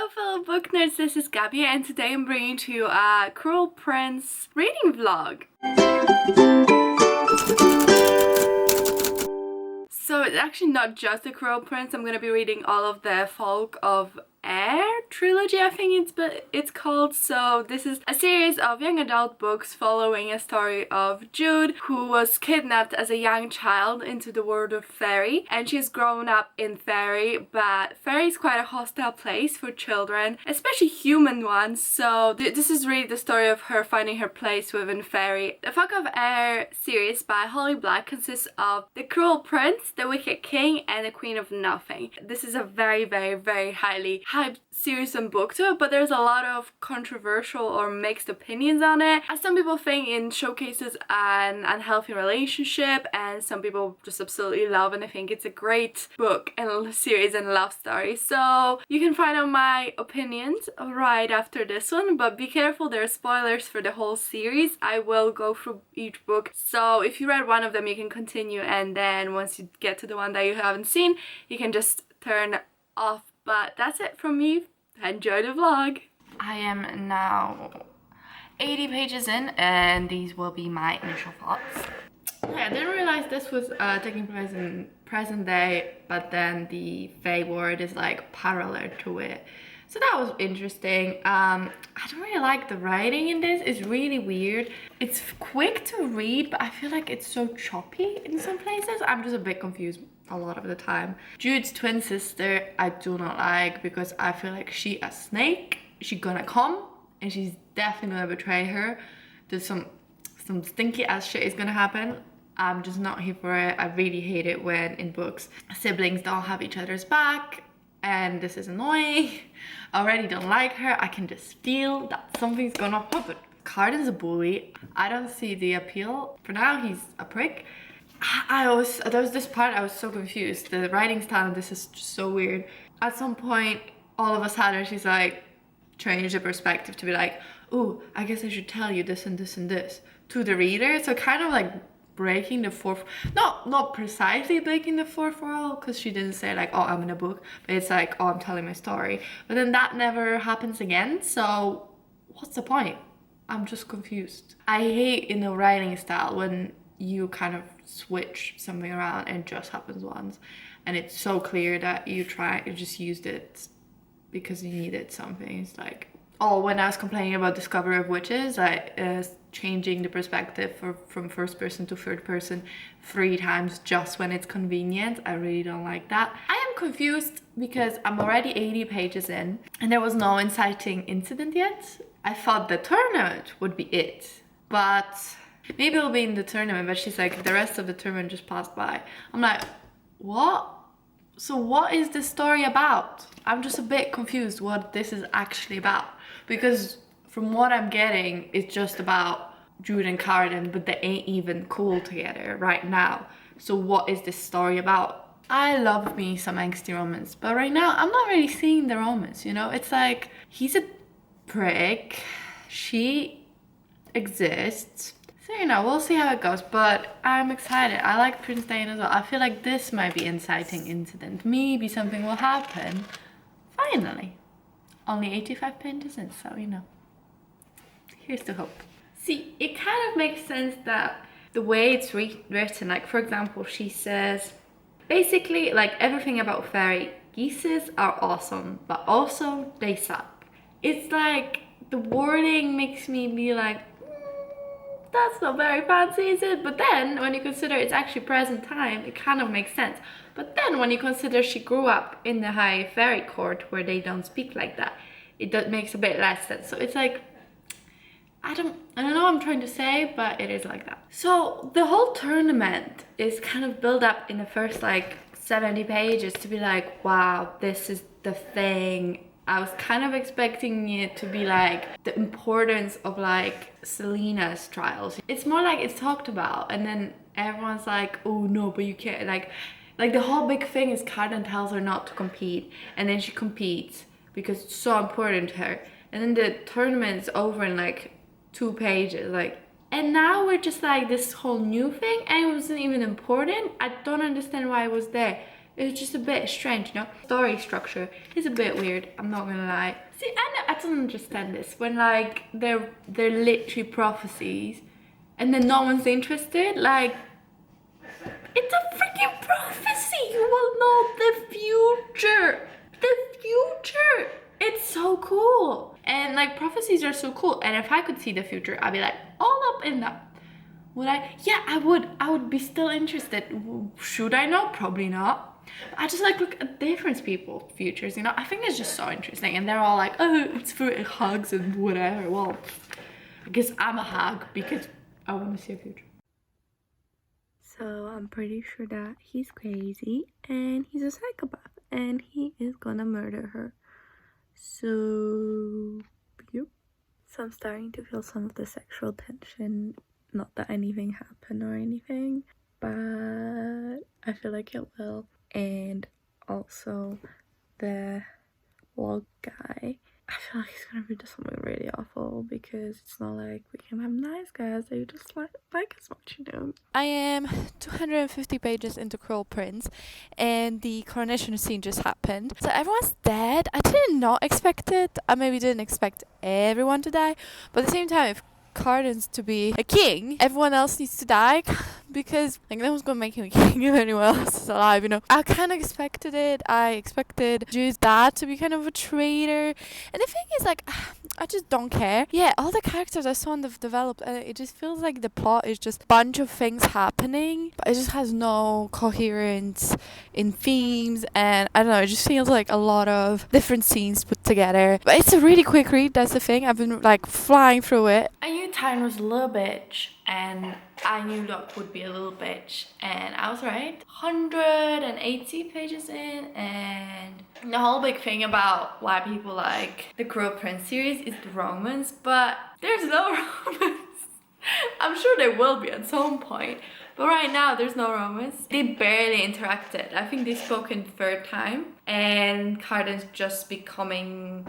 Hello fellow book nerds, this is Gabby and today I'm bringing to you a Cruel Prince reading vlog. So it's actually not just the Cruel Prince, I'm going to be reading all of the Folk of Air trilogy, I think it's called. So this is a series of young adult books following a story of Jude, who was kidnapped as a young child into the world of fairy, and she's grown up in fairy, but fairy is quite a hostile place for children, especially human ones. So this is really the story of her finding her place within fairy. The Folk of Air series by Holly Black consists of The Cruel Prince, The Wicked King, and The Queen of Nothing. This is a very highly hyped series and book too, but there's a lot of controversial or mixed opinions on it, as some people think it showcases an unhealthy relationship, and some people just absolutely love and I think it's a great book and series and love story. So you can find out my opinions right after this one, but be careful, there are spoilers for the whole series. I will go through each book, so if you read one of them you can continue, and then once you get to the one that you haven't seen you can just turn off. But that's it from me. Enjoy the vlog. I am now 80 pages in and these will be my initial thoughts. I didn't realize this was taking place in present day, but then the Fae world is like parallel to it. So that was interesting. I don't really like the writing in this. It's really weird. It's quick to read, but I feel like it's so choppy in some places. I'm just a bit confused a lot of the time. Jude's twin sister I do not like, because I feel like she a snake. She gonna come and she's definitely gonna betray her. There's some stinky ass shit is gonna happen. I'm just not here for it. I really hate it when in books siblings don't have each other's back, and this is annoying. I already don't like her. I can just feel that something's gonna happen. Cardan's a bully. I don't see the appeal. For now he's a prick. There was this part I was so confused. The writing style of this is just so weird. At some point, all of a sudden, she's like, change the perspective to be like, oh, I guess I should tell you this and this and this to the reader. So kind of like breaking the fourth, not precisely breaking the fourth wall, because she didn't say like, oh, I'm in a book, but it's like, oh, I'm telling my story. But then that never happens again. So what's the point? I'm just confused. I hate in the writing style when you kind of switch something around and it just happens once, and it's so clear that you just used it because you needed something. It's like, oh, when I was complaining about Discovery of Witches, changing the perspective from first person to third person 3 times just when it's convenient. I really don't like that. I am confused because I'm already 80 pages in and there was no inciting incident yet. I thought the tournament would be it, but maybe it'll be in the tournament. But she's like, the rest of the tournament just passed by. I'm like, what? So what is this story about? I'm just a bit confused what this is actually about, because from what I'm getting, it's just about Jude and Cardan, but they ain't even cool together right now. So what is this story about? I love me some angsty romance, but right now I'm not really seeing the romance, you know? It's like, he's a prick, she exists. So, you know, we'll see how it goes, but I'm excited. I like Prince Diana as well. I feel like this might be inciting incident. Maybe something will happen. Finally. Only 85 pages in, so, you know. Here's the hope. See, it kind of makes sense that the way it's written, like, for example, she says, basically, like, everything about fairy geeses are awesome, but also they suck. It's like, the wording makes me be like, that's not very fancy, is it? But then when you consider it's actually present time, it kind of makes sense. But then when you consider she grew up in the high fairy court where they don't speak like that, it makes a bit less sense. So it's like, I don't know what I'm trying to say, but it is like that. So the whole tournament is kind of built up in the first like 70 pages to be like, wow, this is the thing. I was kind of expecting it to be like the importance of like Selena's trials. It's more like it's talked about and then everyone's like, oh no, but you can't, like the whole big thing is Cardan tells her not to compete, and then she competes because it's so important to her, and then the tournament's over in like 2 pages, like, and now we're just like this whole new thing and it wasn't even important. I don't understand why it was there. It's just a bit strange, you know? Story structure is a bit weird, I'm not gonna lie. See, I don't understand this. When like they're literally prophecies and then no one's interested, like it's a freaking prophecy! You will know the future! The future! It's so cool! And like prophecies are so cool. And if I could see the future, I'd be like all up in that. Would I? Yeah, I would. I would be still interested. Should I know? Probably not. I just like look at different people's futures, you know? I think it's just so interesting. And they're all like, oh, it's for hugs and whatever. Well, I guess I'm a hug because I want to see a future. So I'm pretty sure that he's crazy and he's a psychopath and he is gonna murder her. So, yep. So I'm starting to feel some of the sexual tension. Not that anything happened or anything, but I feel like it will. And also the vlog guy, I feel like he's gonna do something really awful because it's not like we can have nice guys that you just like as much, you know. I am 250 pages into Cruel Prince and the coronation scene just happened. So everyone's dead. I did not expect it. I maybe didn't expect everyone to die, but at the same time, if Cardan's to be a king, everyone else needs to die because like no one's gonna make him a king if anyone else is alive, you know. I kind of expected it. I expected Jude's dad to be kind of a traitor, and the thing is like I just don't care. Yeah, all the characters I saw in the developed, it just feels like the plot is just a bunch of things happening, but it just has no coherence in themes, and I don't know, it just feels like a lot of different scenes put together. But it's a really quick read, that's the thing. I've been like flying through it. I knew Tyne was a little bitch, and I knew Doc would be a little bitch, and I was right. 180 pages in, and the whole big thing about why people like the Cruel Prince series is the romance, but there's no romance. I'm sure there will be at some point, but right now there's no romance. They barely interacted. I think they spoke in third time, and Cardan's just becoming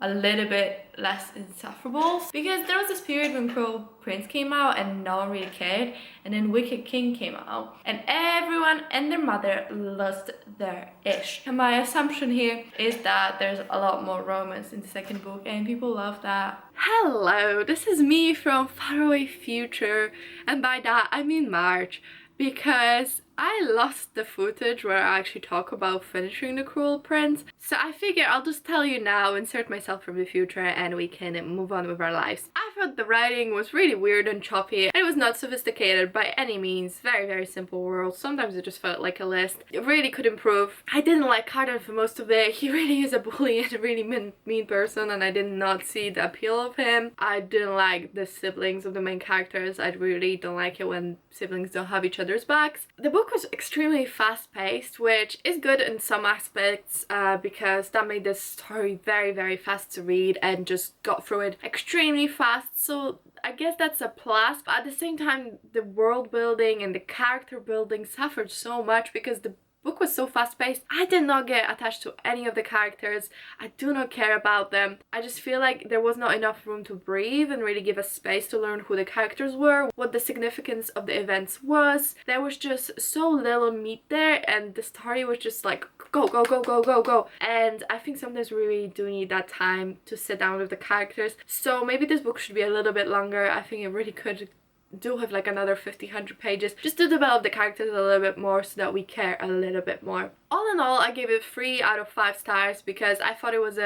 a little bit less insufferable because there was this period when Cruel Prince came out and no one really cared, and then Wicked King came out and everyone and their mother lost their ish. And my assumption here is that there's a lot more romance in the second book and people love that. Hello, this is me from faraway future, and by that I mean March, because I lost the footage where I actually talk about finishing The Cruel Prince. So I figure I'll just tell you now, insert myself from the future, and we can move on with our lives. I thought the writing was really weird and choppy. It was not sophisticated by any means. Very, very simple world. Sometimes it just felt like a list. It really could improve. I didn't like Cardan for most of it. He really is a bully and a really mean person, and I did not see the appeal of him. I didn't like the siblings of the main characters. I really don't like it when siblings don't have each other's backs. The book was extremely fast-paced, which is good in some aspects because that made the story very, very fast to read and just got through it extremely fast. So I guess that's a plus, but at the same time the world building and the character building suffered so much because the book was so fast-paced. I did not get attached to any of the characters. I do not care about them. I just feel like there was not enough room to breathe and really give us space to learn who the characters were, what the significance of the events was. There was just so little meat there, and the story was just like go, go, go, go, go, go. And I think sometimes we really do need that time to sit down with the characters. So maybe this book should be a little bit longer. I think it really could do have like another 50-100 pages just to develop the characters a little bit more so that we care a little bit more. All in all, I gave it 3 out of 5 stars because I thought it was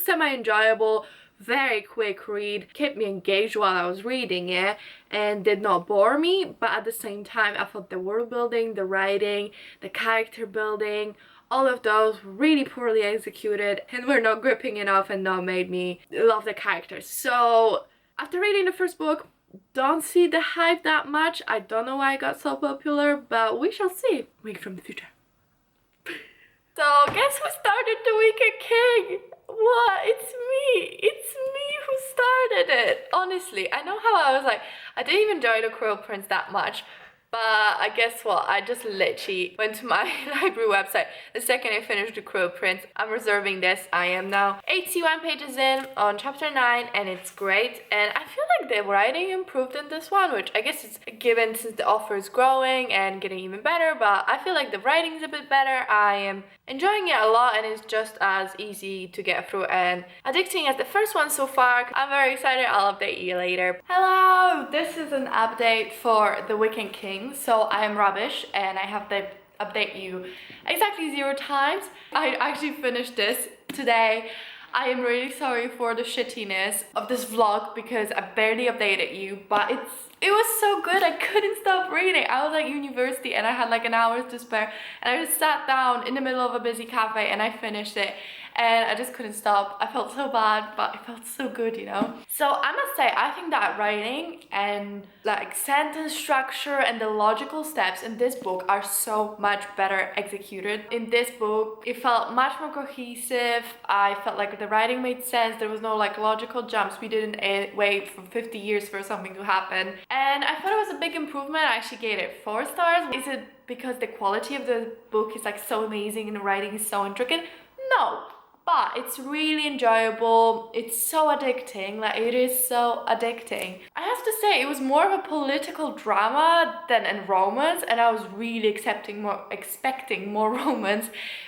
semi-enjoyable, very quick read, kept me engaged while I was reading it and did not bore me, but at the same time I thought the world building, the writing, the character building, all of those really poorly executed and were not gripping enough and not made me love the characters. So after reading the first book, don't see the hype that much. I don't know why it got so popular, but we shall see. Week from the future. So guess who started the Wicked King? What? It's me. It's me who started it. Honestly, I know how I was like, I didn't even enjoy The Cruel Prince that much, But I guess what? I just literally went to my library website the second I finished The Crow Prince. I'm reserving this. I am now 81 pages in on chapter 9 and it's great. And I feel like the writing improved in this one, which I guess it's given since the author is growing and getting even better. But I feel like the writing is a bit better. I am enjoying it a lot and it's just as easy to get through and addicting as the first one so far. I'm very excited. I'll update you later. Hello! This is an update for The Wicked King. So I am rubbish and I have to update you exactly 0 times. I actually finished this today. I am really sorry for the shittiness of this vlog because I barely updated you, but it was so good. I couldn't stop reading. I was at university and I had like an hour to spare and I just sat down in the middle of a busy cafe and I finished it. And I just couldn't stop. I felt so bad, but it felt so good, you know? So I must say, I think that writing and like sentence structure and the logical steps in this book are so much better executed. In this book, it felt much more cohesive. I felt like the writing made sense. There was no like logical jumps. We didn't wait for 50 years for something to happen. And I thought it was a big improvement. I actually gave it 4 stars. Is it because the quality of the book is like so amazing and the writing is so intricate? No. But it's really enjoyable. It's so addicting. Like, it is so addicting. I have to say, it was more of a political drama than a romance, and I was really expecting more romance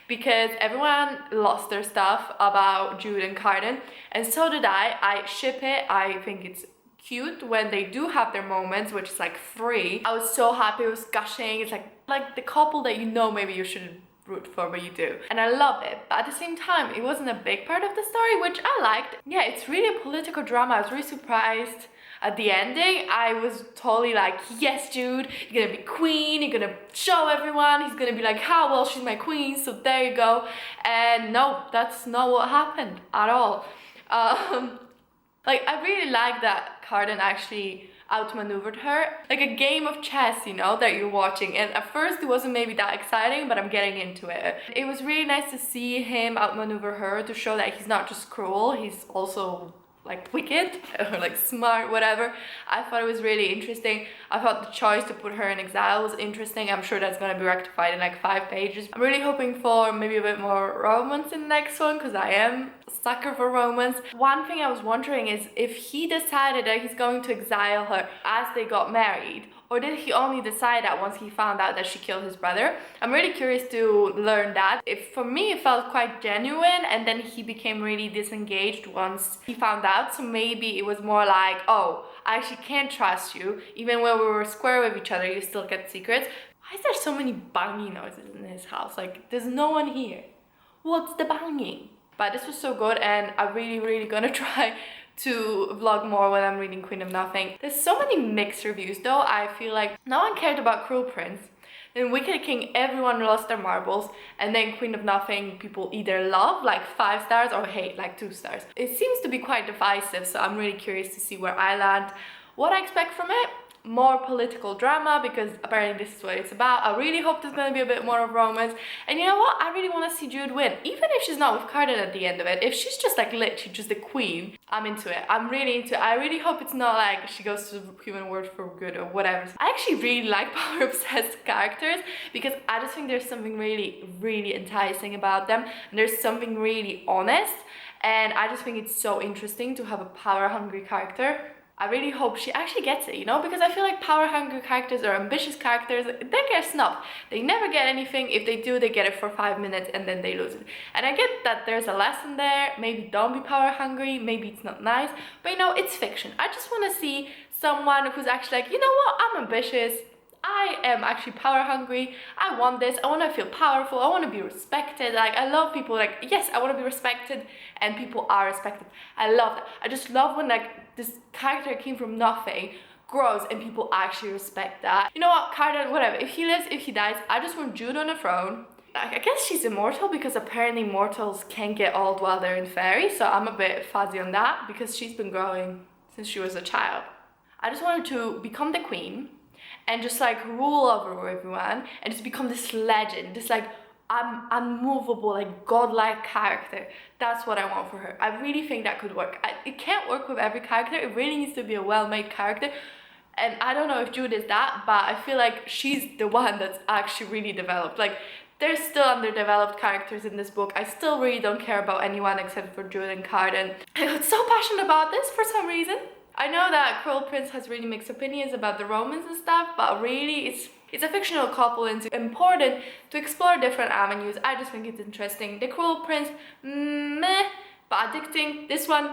because everyone lost their stuff about Jude and Cardan, and so did I. I ship it. I think it's cute when they do have their moments, which is like 3. I was so happy. It was gushing. It's like the couple that you know maybe you shouldn't root for, but you do, and I love it. But at the same time, it wasn't a big part of the story, which I liked. Yeah, it's really a political drama. I was really surprised at the ending. I was totally like, yes, Jude, you're gonna be queen, you're gonna show everyone. He's gonna be like, how well, she's my queen, so there you go. And no, that's not what happened at all. Like, I really like that Cardan actually outmaneuvered her, like a game of chess, you know, that you're watching. And at first it wasn't maybe that exciting, but I'm getting into it. It was really nice to see him outmaneuver her, to show that he's not just cruel, he's also like wicked or like smart, whatever. I thought it was really interesting. I thought the choice to put her in exile was interesting. I'm sure that's gonna be rectified in like 5 pages. I'm really hoping for maybe a bit more romance in the next one because I am a sucker for romance. One thing I was wondering is if he decided that he's going to exile her as they got married, or did he only decide that once he found out that she killed his brother? I'm really curious to learn that. For me, it felt quite genuine, and then he became really disengaged once he found out. So maybe it was more like, oh, I actually can't trust you. Even when we were square with each other, you still kept secrets. Why is there so many banging noises in his house? Like, there's no one here. What's the banging? But this was so good, and I'm really gonna try to vlog more when I'm reading Queen of Nothing. There's so many mixed reviews though. I feel like no one cared about Cruel Prince. Then Wicked King, everyone lost their marbles. And then Queen of Nothing, people either love, like 5 stars, or hate, like 2 stars. It seems to be quite divisive, so I'm really curious to see where I land. What I expect from it? More political drama, because apparently this is what it's about. I really hope there's gonna be a bit more of romance. And you know what? I really want to see Jude win. Even if she's not with Cardan at the end of it. If she's just like literally just the queen, I'm into it. I'm really into it. I really hope it's not like she goes to the human world for good or whatever. I actually really like power obsessed characters because I just think there's something really enticing about them. And there's something really honest. And I just think it's so interesting to have a power hungry character. I really hope she actually gets it, you know, because I feel like power-hungry characters or ambitious characters, they get snubbed. They never get anything. If they do, they get it for 5 minutes and then they lose it. And I get that there's a lesson there. Maybe don't be power-hungry. Maybe it's not nice. But, you know, it's fiction. I just want to see someone who's actually like, you know what, I'm ambitious. I am actually power hungry. I want this. I want to feel powerful. I want to be respected. Like, I love people like, yes, I want to be respected and people are respected. I love that. I just love when like this character came from nothing, grows, and people actually respect that. You know what, Cardan, whatever. If he lives, if he dies, I just want Jude on the throne. I guess she's immortal because apparently mortals can get old while they're in fairy. So I'm a bit fuzzy on that because she's been growing since she was a child. I just wanted to become the queen and just like rule over everyone and just become this legend, this like unmovable, like godlike character. That's what I want for her. I really think that could work. It can't work with every character. It really needs to be a well-made character. And I don't know if Jude is that, but I feel like she's the one that's actually really developed. Like, there's still underdeveloped characters in this book. I still really don't care about anyone except for Jude and Cardan. I got so passionate about this for some reason. I know that Cruel Prince has really mixed opinions about the romance and stuff, but really it's a fictional couple and it's important to explore different avenues. I just think it's interesting. The Cruel Prince, meh, but addicting. This one,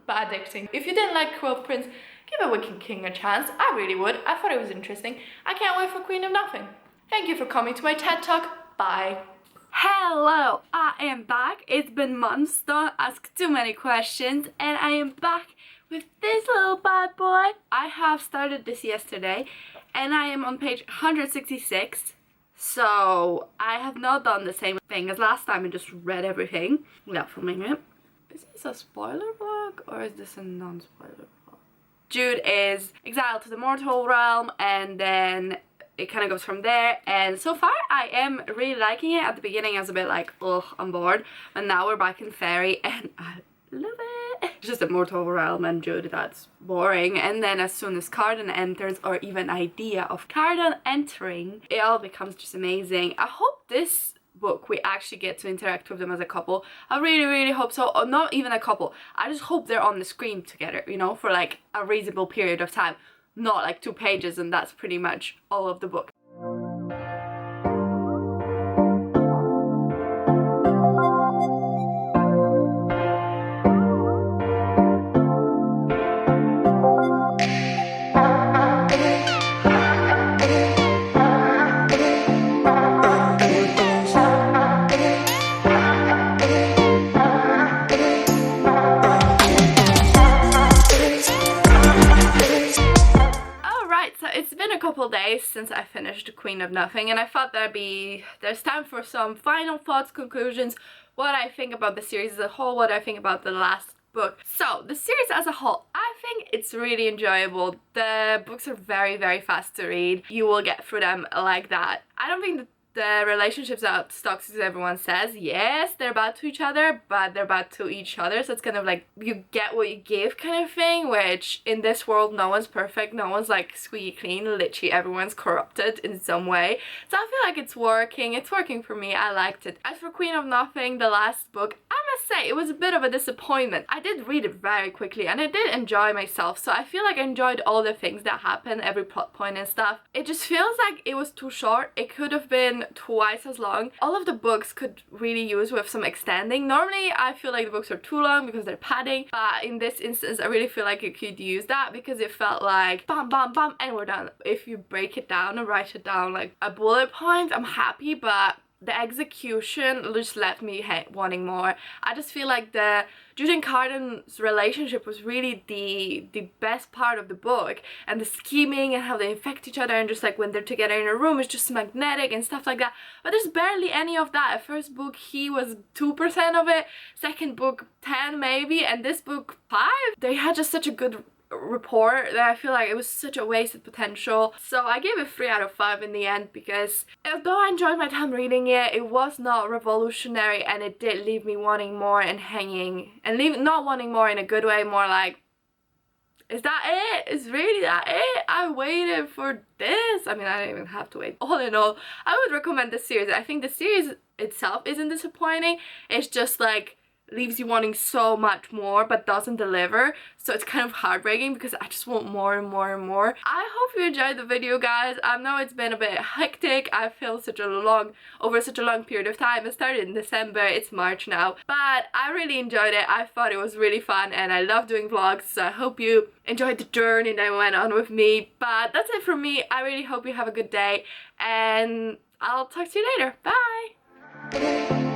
but addicting. If you didn't like Cruel Prince, give a Wicked King a chance. I really would. I thought it was interesting. I can't wait for Queen of Nothing. Thank you for coming to my TED Talk. Bye. Hello, I am back. It's been months, don't ask too many questions, and I am back with this little bad boy. I have started this yesterday, and I am on page 166. So I have not done the same thing as last time and just read everything without filming it. Is this a spoiler vlog or is this a non-spoiler vlog? Jude is exiled to the mortal realm, and then it kind of goes from there, and so far I am really liking it. At the beginning I was a bit like, ugh, I'm bored, and now we're back in fairy and I love it. It's just a mortal realm and Jude, that's boring. And then as soon as Cardan enters, or even idea of Cardan entering, it all becomes just amazing. I hope this book we actually get to interact with them as a couple. I really hope so. Or not even a couple, I just hope they're on the screen together, you know, for like a reasonable period of time. Not like 2 pages and that's pretty much all of the book. Days since I finished Queen of Nothing, and I thought there's time for some final thoughts, conclusions, what I think about the series as a whole, what I think about the last book. So the series as a whole, I think it's really enjoyable. The books are very fast to read. You will get through them like that. I don't think that the relationships are as toxic as everyone says. Yes, they're bad to each other, but they're bad to each other, so it's kind of like you get what you give kind of thing, which in this world no one's perfect, no one's like squeaky clean, literally everyone's corrupted in some way. So I feel like it's working for me. I liked it. As for Queen of Nothing, the last book, I must say it was a bit of a disappointment. I did read it very quickly and I did enjoy myself, so I feel like I enjoyed all the things that happened, every plot point and stuff. It just feels like it was too short. It could have been twice as long. All of the books could really use with some extending. Normally I feel like the books are too long because they're padding, but in this instance I really feel like it could use that because it felt like bam bam and we're done. If you break it down and write it down like a bullet point, I'm happy, but the execution just left me wanting more. I just feel like the Jude and Cardan's relationship was really the best part of the book, and the scheming and how they infect each other, and just like when they're together in a room it's just magnetic and stuff like that. But there's barely any of that. First book he was 2% of it, second book 10 maybe, and this book 5. They had just such a good rapport that I feel like it was such a wasted potential. So I gave it 3 out of 5 in the end, because although I enjoyed my time reading it, it was not revolutionary and it did leave me wanting more and hanging, and not wanting more in a good way, more like, is that it? Is really that it? I waited for this. I mean, I didn't even have to wait. All in all, I would recommend this series. I think the series itself isn't disappointing. It's just like leaves you wanting so much more but doesn't deliver, so it's kind of heartbreaking because I just want more and more and more. I hope you enjoyed the video, guys. I know it's been a bit hectic. I feel over such a long period of time. It started in December, it's March now, but I really enjoyed it. I thought it was really fun and I love doing vlogs, so I hope you enjoyed the journey that went on with me. But that's it from me. I really hope you have a good day and I'll talk to you later. Bye!